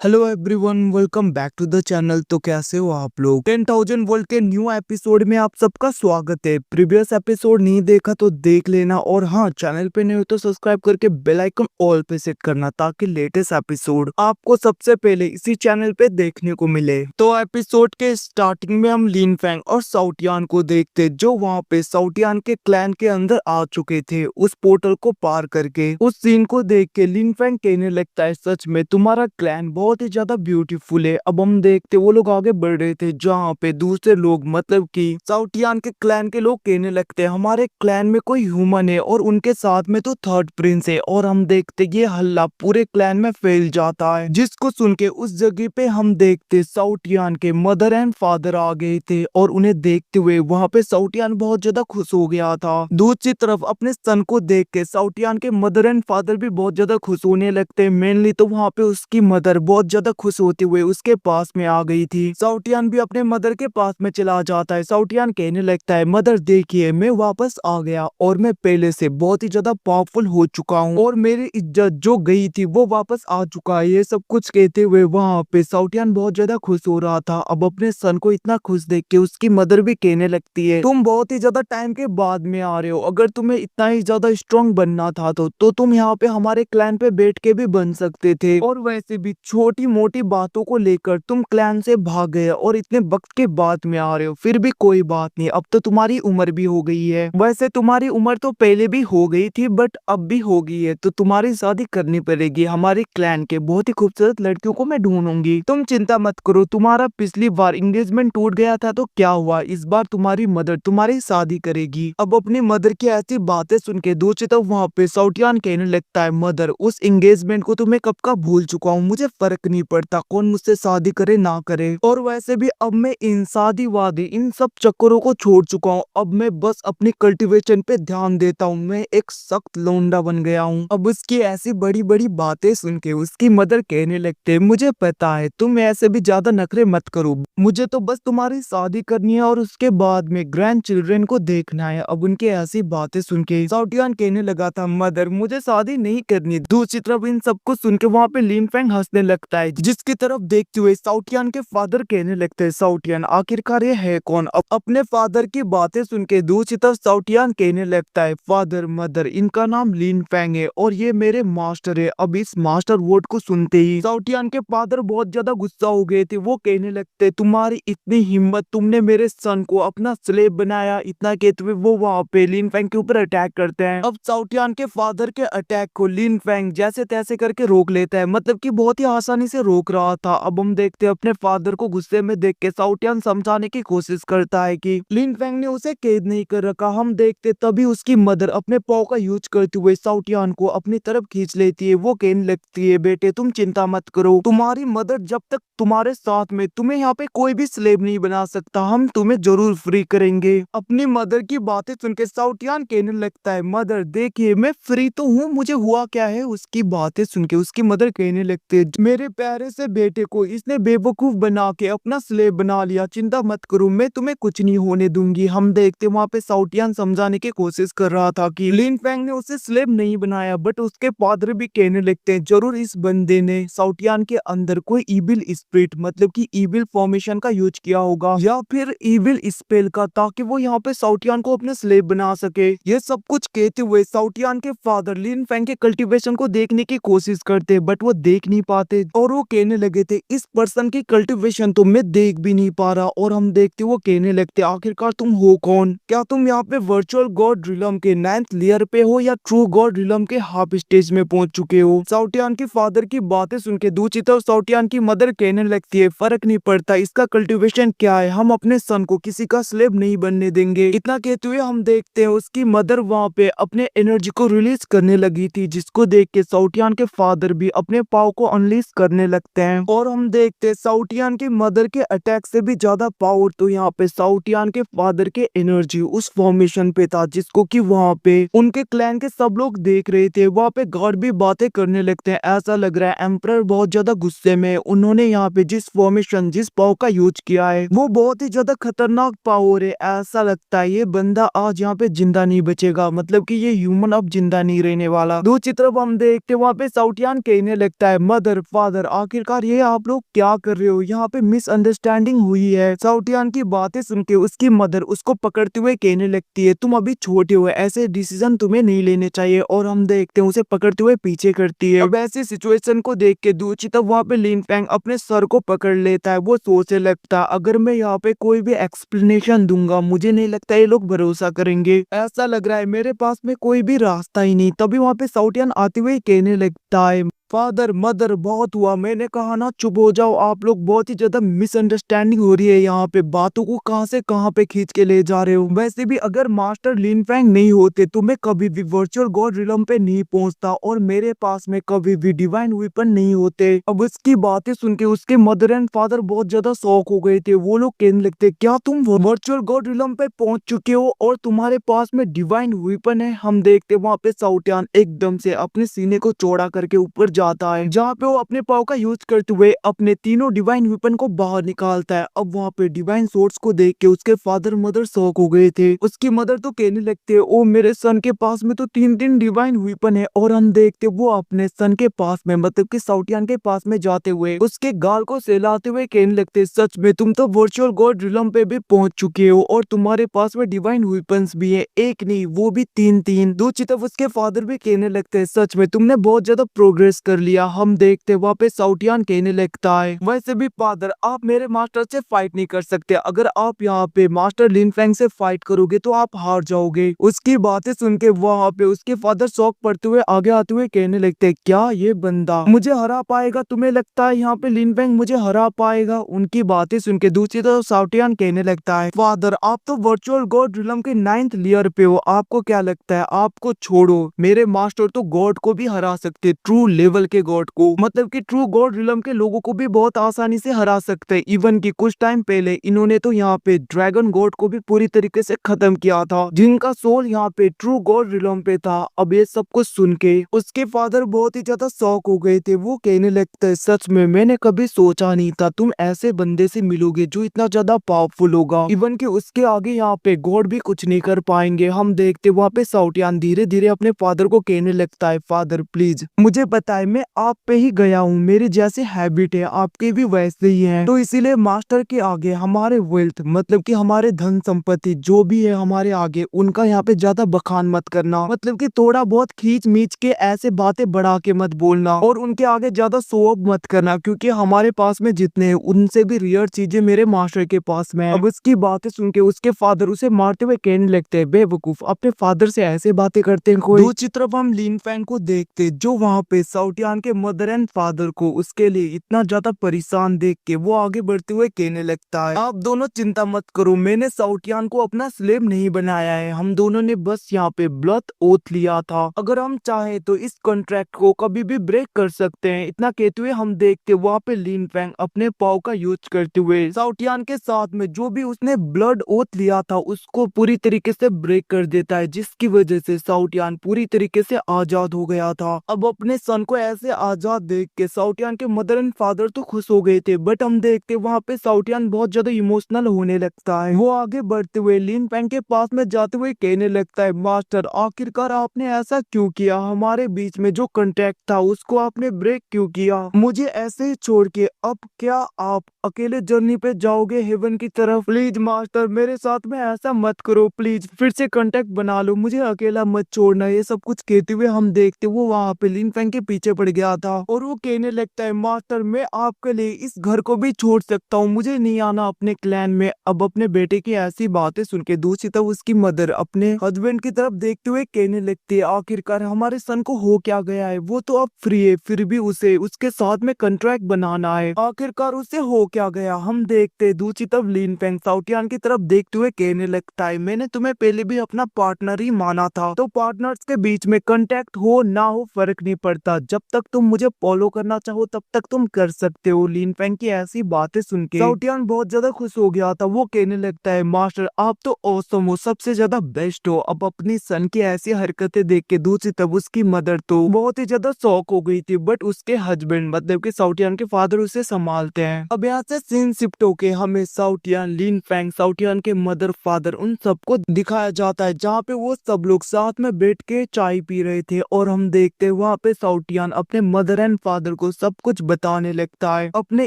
Hello everyone, welcome back to the channel. तो कैसे हो आप लोग। 10,000 वर्ल्ड के न्यू एपिसोड में आप सबका स्वागत है। प्रीवियस एपिसोड नहीं देखा तो देख लेना, और हाँ, चैनल पे नहीं हो तो सब्सक्राइब करके बेल आइकन ऑल पे सेट करना ताकि लेटेस्ट एपिसोड आपको सबसे पहले इसी चैनल पे देखने को मिले। तो एपिसोड के स्टार्टिंग में हम लिन फैंग और साउटियान को देखते, जो वहाँ पे साउटियान के क्लैन के अंदर आ चुके थे उस पोर्टल को पार करके। उस सीन को देख के लिन फैंग कहने लगता है, सच में तुम्हारा क्लैन बहुत ही ज्यादा ब्यूटीफुल है। अब हम देखते वो लोग आगे बढ़ रहे थे, जहाँ पे दूसरे लोग मतलब कि साउटियान के क्लैन के लोग कहने लगते हैं हमारे क्लैन में कोई ह्यूमन है और उनके साथ में तो थर्ड प्रिंस है। और हम देखते ये हल्ला पूरे क्लैन में फैल जाता है, जिसको सुन के उस जगह पे हम देखते साउटियान के मदर एंड फादर आ गए थे। और उन्हें देखते हुए वहाँ पे साउटियान बहुत ज्यादा खुश हो गया था। दूसरी तरफ अपने सन को देख के साउटियान के मदर एंड फादर भी बहुत ज्यादा खुश होने लगते हैं। मेनली तो वहाँ पे उसकी मदर बहुत ज्यादा खुश होते हुए उसके पास में आ गई थी। साउटियान भी अपने मदर के पास में चला जाता है। साउटियान कहने लगता है, मदर देखिए मैं वापस आ गया और मैं पहले से बहुत ही ज्यादा पावरफुल हो चुका हूँ और मेरी इज्जत जो गई थी वो वापस आ चुका है। ये सब कुछ कहते हुए वहाँ पे साउटियान बहुत ज्यादा खुश हो रहा था। अब अपने सन को इतना खुश देख के उसकी मदर भी कहने लगती है, तुम बहुत ही ज्यादा टाइम के बाद में आ रहे हो। अगर तुम्हें इतना ही ज्यादा स्ट्रांग बनना था तो तुम यहाँ पे हमारे क्लैन पे बैठ के भी बन सकते थे। और वैसे भी छोटी मोटी बातों को लेकर तुम क्लैन से भाग गए और इतने वक्त के बाद में आ रहे हो। फिर भी कोई बात नहीं, अब तो तुम्हारी उम्र भी हो गई है। वैसे तुम्हारी उम्र तो पहले भी हो गई थी बट अब भी हो गई है, तो तुम्हारी शादी करनी पड़ेगी। हमारे क्लैन के बहुत ही खूबसूरत लड़कियों को मैं ढूंढूंगी, तुम चिंता मत करो। तुम्हारा पिछली बार एंगेजमेंट टूट गया था तो क्या हुआ, इस बार तुम्हारी मदर तुम्हारी शादी करेगी। अब अपनी मदर की ऐसी बातें सुन के दूसरी तरफ वहाँ पे साउटियान कहने लगता है, मदर उस एंगेजमेंट को तो मैं कब का भूल चुका हूँ, मुझे फर्क नहीं पड़ता कौन मुझसे शादी करे ना करे। और वैसे भी अब मैं इन शादी वादी इन सब चक्करों को छोड़ चुका हूँ। अब मैं बस अपनी कल्टीवेशन पे ध्यान देता हूँ। मैं एक सख्त लौंडा बन गया हूँ। अब उसकी ऐसी बड़ी बड़ी बातें सुन के उसकी मदर कहने लगते, मुझे पता है तुम ऐसे भी ज्यादा नखरे मत करो, मुझे तो बस तुम्हारी शादी करनी है और उसके बाद में ग्रैंड चिल्ड्रन को देखना है। अब उनके ऐसी बातें सुन के साउटियान कहने लगा था, मदर मुझे शादी नहीं करनी। दूसरी तरफ इन सबको सुन के वहाँ पे लिन फैंग हंसने लगता है, जिसकी तरफ देखते हुए साउटियान के फादर कहने लगते हैं, साउटियान आखिरकार ये है कौन। अब अपने फादर की बातें सुन के दूसरी तरफ साउटियान कहने लगता है, फादर मदर इनका नाम लिन फैंग है और ये मेरे मास्टर है। अब इस मास्टर वर्ड को सुनते ही साउटियान के फादर बहुत ज्यादा गुस्सा हो गए थे। वो कहने लगते, तुम्हारी इतनी हिम्मत, तुमने मेरे सन को अपना स्लेव बनाया। इतना कहते हुए वो वहाँ पे लिन फैंग के ऊपर अटैक करते हैं। अब साउटियान के फादर के अटैक को लिन फैंग जैसे तैसे करके रोक लेता है, मतलब कि बहुत ही आसानी से रोक रहा था। अब हम देखते हैं अपने फादर को गुस्से में देख के साउटियान समझाने की कोशिश करता है कि लिन फैंग ने उसे कैद नहीं कर रखा। हम देखते तभी उसकी मदर अपने पाव का यूज करते हुए साउटियान को अपनी तरफ खींच लेती है। वो कहने लगती है, बेटे तुम चिंता मत करो, तुम्हारी मदर जब तक तुम्हारे साथ में, तुम्हें यहाँ पे कोई भी स्लेव नहीं बना सकता, हम तुम्हें जरूर फ्री करेंगे। अपनी मदर की बातें सुन के साउटियान कहने लगता है, मदर देखिए मैं फ्री तो हूँ, मुझे हुआ क्या है। उसकी बातें सुन के उसकी मदर कहने लगते, मेरे प्यारे से बेटे को इसने बेवकूफ बना के अपना स्लेव बना लिया, चिंता मत करो मैं तुम्हें कुछ नहीं होने दूंगी। हम देखते वहाँ पे साउटियान समझाने की कोशिश कर रहा था कि लिन फैंग ने उसे स्लेव नहीं बनाया, बट उसके फादर भी कहने लगते हैं, जरूर इस बंदे ने साउटियान के अंदर कोई इविल स्पिरिट मतलब कि इविल फॉर्मेशन का यूज किया होगा या फिर इविल स्पेल का, ताकि वो यहाँ पे साउटियान को अपने स्लेव बना सके। ये सब कुछ कहते हुए साउटियान के फादर लिन फैंग के कल्टीवेशन को देखने की कोशिश करते बट वो देख नहीं पाते और वो कहने लगे थे, इस पर्सन की कल्टीवेशन तो मैं देख भी नहीं पा रहा। और हम देखते वो कहने लगते, आखिरकार तुम हो कौन, क्या तुम यहाँ पे वर्चुअल गॉड रिलम के 9th लेयर पे हो या ट्रू गॉड रिलम के हाफ स्टेज में पहुंच चुके हो। साउटियान के फादर की बातें सुन के दूसरी तरफ साउटियान की मदर कहने लगती है, फर्क नहीं पड़ता इसका कल्टीवेशन क्या है, हम अपने सन को किसी का स्लेव नहीं बनने देंगे। इतना कहते हुए हम देखते हैं उसकी मदर वहाँ पे अपने एनर्जी को रिलीज करने लगी थी, जिसको देख के साउटियान के फादर भी अपने पाव को अनलीज करने लगते हैं। और हम देखते हैं साउटियान की मदर के अटैक से भी ज्यादा पावर तो यहाँ पे साउटियान के फादर के एनर्जी उस फॉर्मेशन पे था, जिसको कि वहाँ पे उनके क्लैन के सब लोग देख रहे थे। वहाँ पे गार्ड भी बातें करने लगते हैं, ऐसा लग रहा है एम्परर बहुत ज्यादा गुस्से में। उन्होंने यहाँ पे जिस फॉर्मेशन जिस पावर का यूज किया है वो बहुत ही ज्यादा खतरनाक पावर है। ऐसा लगता है ये बंदा आज यहाँ पे जिंदा नहीं बचेगा, मतलब कि ये ह्यूमन अब जिंदा नहीं रहने वाला। दूसरी तरफ हम देखते वहाँ पे साउटियान कहने लगता है, मदर फादर फादर आखिरकार ये आप लोग क्या कर रहे हो, यहाँ पे मिसअंडरस्टैंडिंग हुई है। साउटियान की बातें सुन के उसकी मदर उसको पकड़ते हुए कहने लगती है तुम अभी छोटे हो, ऐसे डिसीजन तुम्हें नहीं लेने चाहिए। और हम देखते हैं उसे पकड़ते हुए पीछे करती है। अब ऐसी सिचुएशन को देख के दूची तब वहाँ पे लिन फैंग अपने सर को पकड़ लेता है। वो सोचने लगता है अगर मैं यहाँ पे कोई भी एक्सप्लेनेशन दूंगा मुझे नहीं लगता ये लोग भरोसा करेंगे, ऐसा लग रहा है मेरे पास में कोई भी रास्ता ही नहीं। तभी वहाँ पे साउटियान आते हुए कहने लगता है फादर मदर बहुत हुआ, मैंने कहा ना चुप हो जाओ, आप लोग बहुत ही ज्यादा मिसअंडरस्टैंडिंग हो रही है, यहाँ पे बातों को कहां से कहां पे खींच के ले जा रहे हो। वैसे भी अगर मास्टर लिन फैंग नहीं होते तो मैं कभी भी वर्चुअल गॉड रिलम पे नहीं पहुंचता और मेरे पास में कभी भी डिवाइन वेपन नहीं होते। अब उसकी बातें सुन के उसके मदर एंड फादर बहुत ज्यादा शॉक हो गए थे। वो लोग कहने लगते क्या तुम वर्चुअल गॉड रिलम पे पहुंच चुके हो और तुम्हारे पास में डिवाइन वेपन है। हम देखते वहां पे साउटियान एकदम से अपने सीने को चौड़ा करके ऊपर जाता है, जहाँ पे वो अपने पाव का यूज करते हुए अपने तीनों डिवाइन वेपन को बाहर निकालता है। अब वहाँ पे डिवाइन सोर्स को देख के उसके फादर मदर शॉक हो गए थे। उसकी मदर तो कहने लगते है ओ मेरे सन के पास में तो तीन डिवाइन वेपन है। और हम देखते वो अपने सन के पास में मतलब कि साउटियान के पास में जाते हुए उसके गाल को सहलाते हुए कहने लगते सच में तुम तो वर्चुअल गॉड रिलम पे भी पहुंच चुके हो और तुम्हारे पास में डिवाइन वेपन्स भी है, एक नहीं वो भी तीन। दूसरी तरफ उसके फादर भी कहने लगते हैं सच में तुमने बहुत ज्यादा प्रोग्रेस कर लिया। हम देखते वहाँ पे साउटियान कहने लगता है वैसे भी फादर आप मेरे मास्टर से फाइट नहीं कर सकते, अगर आप यहाँ पे मास्टर लिन फैंग से फाइट करोगे तो आप हार जाओगे। उसकी बातें सुन के वहाँ पे उसके फादर शौक पड़ते हुए आगे आते हुए कहने लगते क्या ये बंदा मुझे हरा पाएगा, तुम्हें लगता है यहाँ पे लिन फैंग मुझे हरा पाएगा। उनकी बातें सुन के दूसरी तरफ साउटियान कहने लगता है फादर आप तो वर्चुअल गॉड रिलम के 9th लेयर पे हो, आपको क्या लगता है आपको छोड़ो, मेरे मास्टर तो गॉड को भी हरा सकते, ट्रू लेवल के गॉड को, मतलब कि ट्रू गॉड रिलम के लोगों को भी बहुत आसानी से हरा सकते हैं। इवन कि कुछ टाइम पहले इन्होंने तो यहाँ पे ड्रैगन गॉड को भी पूरी तरीके से खत्म किया था जिनका सोल यहाँ पे ट्रू गॉड रिलम पे था। अब ये सब कुछ सुन के उसके फादर बहुत ही ज्यादा शॉक हो गए थे। वो कहने लगते सच में मैंने कभी सोचा नहीं था तुम ऐसे बंदे से मिलोगे जो इतना ज्यादा पावरफुल होगा, इवन कि उसके आगे यहाँ पे गॉड भी कुछ नहीं कर पाएंगे। हम देखते वहाँ पे साउटियान धीरे धीरे अपने फादर को कहने लगता है फादर प्लीज मुझे पता है मैं आप पे ही गया हूँ, मेरी जैसे हैबिट है आपके भी वैसे ही है, तो इसीलिए मास्टर के आगे हमारे वेल्थ मतलब कि हमारे धन संपत्ति जो भी है हमारे आगे उनका यहाँ पे ज्यादा बखान मत करना, मतलब कि थोड़ा बहुत खींच मीच के ऐसे बातें बढ़ा के मत बोलना और उनके आगे ज्यादा शो ऑफ मत करना, क्योंकि हमारे पास में जितने हैं उनसे भी रियर चीजें मेरे मास्टर के पास में है। अब उसकी बातें सुन के उसके फादर उसे मारते हुए कहने लगते हैं बेवकूफ अपने फादर से ऐसे बातें करते हैं कोई। दूसरी तरफ हम लिन फैंग को देखते जो वहाँ पे साउटियान के मदर एंड फादर को उसके लिए इतना ज्यादा परेशान देख के वो आगे बढ़ते हुए कहने लगता है आप दोनों चिंता मत करो, मैंने साउटियान को अपना स्लेव नहीं बनाया है, हम दोनों ने बस यहाँ पे ब्लड ओथ लिया था, अगर हम चाहे तो इस कॉन्ट्रैक्ट को कभी भी ब्रेक कर सकते हैं। इतना कहते हुए हम देखते वहाँ पे लिन फैंग अपने पाव का यूज करते हुए साउटियान के साथ में जो भी उसने ब्लड ओथ लिया था उसको पूरी तरीके से ब्रेक कर देता है, जिसकी वजह से साउटियान पूरी तरीके से आजाद हो गया था। अब अपने सन को ऐसे आजाद देख के साउटियान के मदर एंड फादर तो खुश हो गए थे, बट हम देखते वहाँ पे साउटियान बहुत ज्यादा इमोशनल होने लगता है। वो आगे बढ़ते हुए लिन फैंग के पास में जाते हुए कहने लगता है मास्टर आखिरकार आपने ऐसा क्यों किया, हमारे बीच में जो कॉन्ट्रैक्ट था उसको आपने ब्रेक क्यों किया, मुझे ऐसे ही छोड़ के अब क्या आप अकेले जर्नी पे जाओगे हेवन की तरफ, प्लीज मास्टर मेरे साथ में ऐसा मत करो, प्लीज फिर से कांटेक्ट बना लो, मुझे अकेला मत छोड़ना। ये सब कुछ कहते हुए हम देखते वो वहाँ पे लिन फैंग के पीछे पड़ गया था और वो कहने लगता है मास्टर मैं आपके लिए इस घर को भी छोड़ सकता हूँ, मुझे नहीं आना अपने क्लैन में। अब अपने बेटे की ऐसी बातें सुन के दूसरी तरफ उसकी मदर अपने हस्बैंड की तरफ देखते हुए कहने लगती है आखिरकार हमारे सन को हो क्या गया है, वो तो अब फ्री है फिर भी उसे उसके साथ में कॉन्ट्रैक्ट बनाना है, आखिरकार उसे हो क्या गया। हम देखते दूसरी तरफ लिन फैंग साउटियान की तरफ देखते हुए कहने लगता है मैंने तुम्हें पहले भी अपना पार्टनर ही माना था, तो पार्टनर्स के बीच में कांटेक्ट हो ना हो फर्क नहीं पड़ता, जब तक तुम मुझे फॉलो करना चाहो तब तक तुम कर सकते हो। लिन फैंग की ऐसी बातें सुन के साउटियान बहुत ज्यादा खुश हो गया था। वो कहने लगता है मास्टर आप तो ऑसम हो, सबसे ज्यादा बेस्ट हो। अब अपनी सन की ऐसी हरकतें देख के दूसरी तरफ उसकी मदर तो बहुत ही ज्यादा शौक हो गई थी, बट उसके हस्बैंड मतलब कि साउटियान के फादर उसे संभालते हैं। अब यहाँ से सीन शिफ्ट होके हमें साउटियान लिन फैंग साउटियान के मदर फादर उन सबको दिखाया जाता है, जहाँ पे वो सब लोग साथ में बैठ के चाय पी रहे थे और हम देखते वहाँ पे साउटियान अपने मदर एंड फादर को सब कुछ बताने लगता है। अपने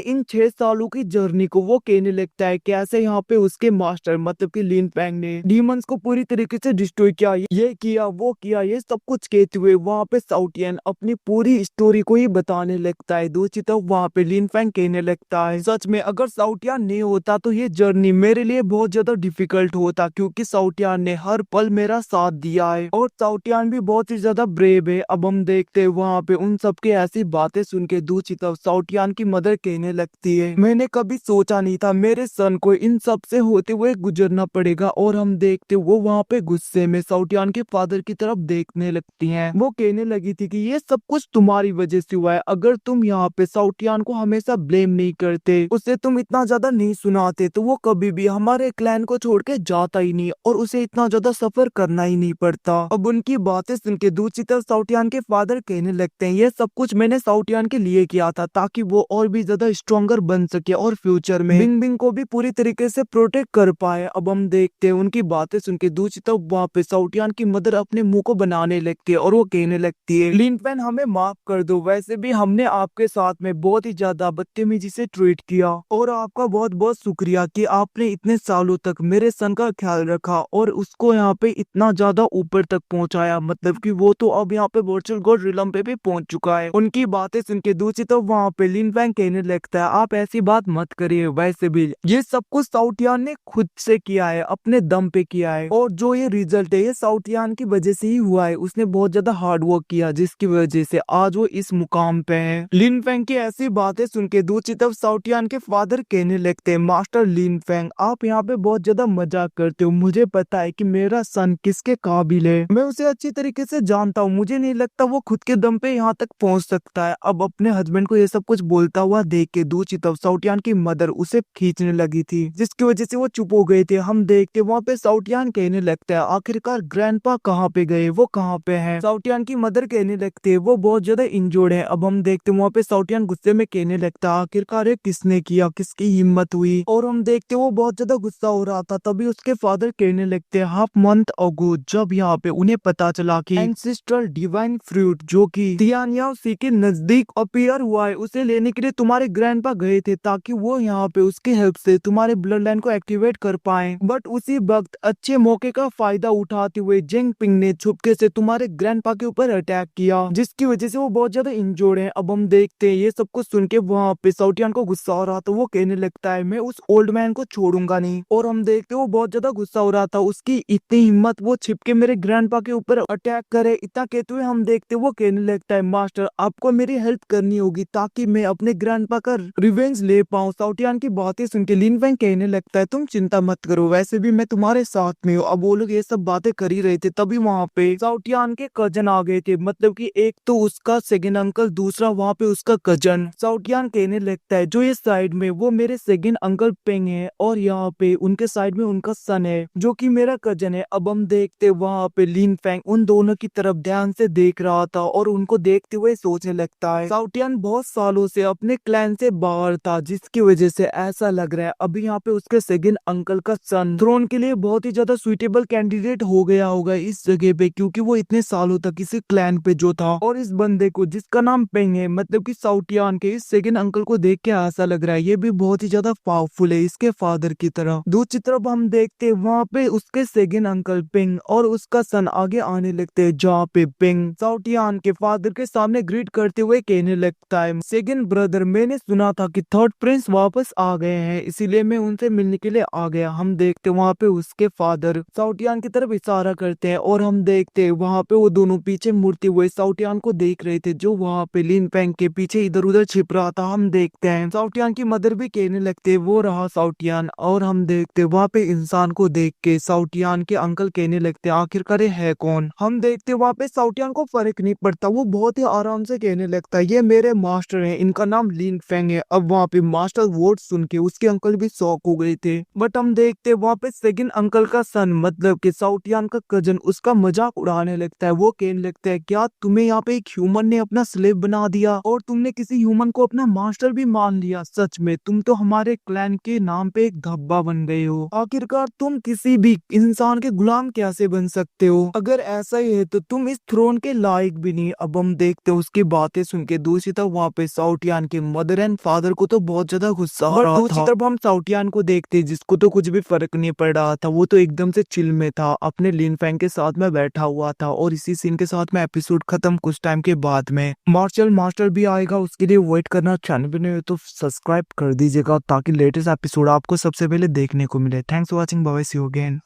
इन 6 सालों की जर्नी को वो कहने लगता है कैसे यहाँ पे उसके मास्टर मतलब कि लिन फैंग ने डीमंस को पूरी तरीके से डिस्ट्रॉय किया, ये किया वो किया, ये सब कुछ कहते हुए वहाँ पे साउटियन अपनी पूरी स्टोरी को ही बताने लगता है। दूसरी तरफ वहाँ पे लिन फैंग कहने लगता है सच में अगर साउटियन नहीं होता तो ये जर्नी मेरे लिए बहुत ज्यादा डिफिकल्ट होता, क्योंकि साउटियन ने हर पल मेरा साथ दिया है और साउटियन भी बहुत ही ज्यादा ब्रेव है। अब हम देखते हैं वहाँ पे उन सबके ऐसी बातें सुन के दूसरी तरफ साउटियन की मदर कहने लगती है मैंने कभी सोचा नहीं था मेरे सन को इन सब से होते हुए गुजरना पड़ेगा। और हम देखते वो वहाँ पे गुस्से में साउटियन के फादर की तरफ देखने लगती हैं। वो कहने लगी थी कि ये सब कुछ तुम्हारी वजह से हुआ है, अगर तुम यहाँ पे साउटियन को हमेशा ब्लेम नहीं करते, उसे तुम इतना ज्यादा नहीं सुनाते तो वो कभी भी हमारे क्लैन को छोड़ के जाता ही नहीं और उसे इतना ज्यादा सफर करना ही नहीं पड़ता। अब उनकी बातें सुन के दूसरी तरफ साउटियन के फादर कहने लगते हैं ये सब कुछ मैंने साउटियन के लिए किया था ताकि वो और भी ज्यादा स्ट्रॉन्गर बन सके और फ्यूचर में बिंग बिंग को भी पूरी तरीके से प्रोटेक्ट कर पाए। अब हम देखते हैं उनकी बातें सुन के दूसरी तरफ वहाँ पे साउटियन की मदर अपने मुंह को बनाने लगती है और वो कहने लगती है लिन फैन हमें माफ कर दो, वैसे भी हमने आपके साथ में बहुत ही ज्यादा बदतमीजी से ट्रीट किया और आपका बहुत बहुत शुक्रिया कि आपने इतने सालों तक मेरे सन का ख्याल रखा और उसको यहाँ पे इतना ज्यादा ऊपर तक पहुंचाया, मतलब कि वो तो अब यहाँ पे वर्चुअल गॉड रिलम पे भी पहुंच चुका है। उनकी बातें सुन के दूसरी तरफ वहाँ पे लिन फैंग कहने लगता है आप ऐसी बात मत करिए, वैसे भी ये सब कुछ साउटियन ने खुद से किया है, अपने दम पे किया है और जो ये रिजल्ट है ये साउटियन की वजह से ही हुआ है। उसने बहुत ज्यादा हार्ड वर्क किया जिसकी वजह से आज वो इस मुकाम पे है। लिन फैंग की ऐसी बातें सुन के दूसरी तरफ साउटियन के फादर कहने लगते हैं मास्टर लिन फैंग आप यहाँ पे बहुत ज्यादा मजाक करते हो, मुझे पता है कि मेरा सन किसके काबिल है, मैं उसे अच्छी तरीके से जानता हूँ, मुझे नहीं लगता वो खुद के दम पे यहाँ तक पहुँच सकता है। अब अपने हस्बैंड को ये सब कुछ बोलता हुआ देख के दूसरी तरफ साउटियन की मदर उसे खींचने लगी थी जिसकी वजह से वो चुप हो गए थे। हम देखते वहाँ पे साउटियन कहने लगता है आखिरकार ग्रैंडपा कहाँ पे गए, वो कहाँ पे हैं। साउटियन की मदर कहने लगती है वो बहुत ज्यादा इंजोर्ड है। अब हम देखते वहाँ पे साउटियन गुस्से में कहने लगता है आखिरकार ये किसने किया, किसकी हिम्मत हुई। और हम देखते वो बहुत ज्यादा गुस्सा हो रहा था, तभी उसके फादर कहने लगते हैं हाफ मंथ अगो जब यहाँ पे उन्हें पता चला कि एंसेस्ट्रल डिवाइन फ्रूट जो कि तियानिया सी के नजदीक अपीयर हुआ है उसे लेने के लिए तुम्हारे ग्रैंडपा गए थे ताकि वो यहाँ पे उसके हेल्प से तुम्हारे ब्लड लाइन को एक्टिवेट कर पाए। बट उसी वक्त अच्छे मौके का फायदा उठाते हुए जेंग पिंग ने छुपके से तुम्हारे ग्रैंडपा के ऊपर अटैक किया जिसकी वजह से वो बहुत ज्यादा इंजोर्ड है। अब हम देखते हैं ये सब कुछ सुन के वहाँ पे साउटियन को गुस्सा हो रहा था, वो कहने लगता है मैं उस ओल्ड मैन को छोड़ूंगा नहीं। और हम देखते वो बहुत ज्यादा गुस्सा हो रहा था, उसकी इतनी हिम्मत वो छिपके मेरे ग्रैंडपा के ऊपर अटैक करे। इतना कहते हुए हम देखते वो कहने लगता है मास्टर आपको मेरी हेल्प करनी होगी ताकि मैं अपने ग्रैंडपा का रिवेंज ले पाऊँ। साउटियन की बातें सुन के लिन फैंग कहने लगता है तुम चिंता मत करो, वैसे भी मैं तुम्हारे साथ में हूँ। अब वो लोग ये सब बातें कर ही रहे थे तभी वहाँ पे साउटियन के कजन आ गए थे, मतलब कि एक तो उसका सेकंड अंकल, दूसरा वहाँ पे उसका कजन। साउटियन कहने लगता है जो ये साइड में वो मेरे सेकंड अंकल पेंग है और यहाँ पे उनके साइड में उनका सन है जो कि मेरा कजन है। अब हम देखते वहाँ पे लिन फैंग उन दोनों की तरफ ध्यान से देख रहा था और उनको देखते हुए सोचने लगता है साउटियन बहुत सालों से अपने क्लैन से बाहर था जिसकी वजह से ऐसा लग रहा है अभी यहाँ पे उसके सेकंड अंकल का सन थ्रोन के लिए बहुत ही ज्यादा सुइटेबल कैंडिडेट हो गया होगा इस जगह पे, क्योंकि वो इतने सालों तक इसी क्लैन पे जो था। और इस बंदे को जिसका नाम पेंग है मतलब कि साउटियन के इस सेकंड अंकल को देख के ऐसा लग रहा है ये भी बहुत ही ज्यादा पावरफुल है इसके फादर की तरह। दूसरी तरफ हम देखते हैं वहाँ पे उसके सेकंड अंकल पिंग और उसका सन आगे आने लगते हैं जहाँ पे पिंग साउटियन के फादर के सामने ग्रीट करते हुए कहने लगता है सेकंड ब्रदर मैंने सुना था कि थर्ड प्रिंस वापस आ गए हैं इसीलिए मैं उनसे मिलने के लिए आ गया। हम देखते वहाँ पे उसके फादर साउटियन की तरफ इशारा करते हैं और हम देखते हैं वहाँ पे वो दोनों पीछे मुड़ते हुए साउटियन को देख रहे थे जो वहाँ पे लिन फैंग के पीछे इधर उधर छिप रहा था। हम देखते हैं साउटियन की मदर भी कहने लगते वो रहा साउटियन। और हम देखते वहाँ पे इंसान को देख के साउटियन के अंकल कहने लगते आखिरकार है कौन। हम देखते वहाँ पे साउटियन को फर्क नहीं पड़ता, वो बहुत ही आराम से कहने लगता है ये मेरे मास्टर हैं, इनका नाम लिन फैंग है। अब वहाँ पे मास्टर वर्ड सुन के उसके अंकल भी शॉक हो गए थे। बट हम देखते वहाँ पे सेकंड अंकल का सन मतलब कि साउटियन का कजन उसका मजाक उड़ाने लगता है। वो कहने लगता है क्या तुम्हें यहाँ पे एक ह्यूमन ने अपना स्लेव बना दिया और तुमने किसी ह्यूमन को अपना मास्टर भी मान लिया, सच में तुम तो हमारे क्लैन के नाम पे एक धब्बा बन गए हो। आखिरकार तुम किसी भी इंसान के गुलाम कैसे बन सकते हो, अगर ऐसा ही है तो तुम इस थ्रोन के लायक भी नहीं। अब हम देखते उसकी बातें सुन के दूसरी तरफ वहाँ पे साउटियान के मदर एंड फादर को तो बहुत ज्यादा गुस्सा आ रहा था। दूसरी तरफ हम साउटियान को देखते जिसको तो कुछ भी फर्क नहीं पड़ रहा था, वो तो एकदम से चिल में था, अपने लिन फैंग के साथ में बैठा हुआ था। और इसी सीन के साथ में एपिसोड खत्म। कुछ टाइम के बाद में मार्शल मास्टर भी आएगा, उसके लिए वेट करना। चैनल पे नहीं हो तो सब्सक्राइब कर दीजिएगा ताकि लेटेस्ट एपिसोड आपको सबसे पहले देखने को मिले। Thanks for watching, bye, see you again.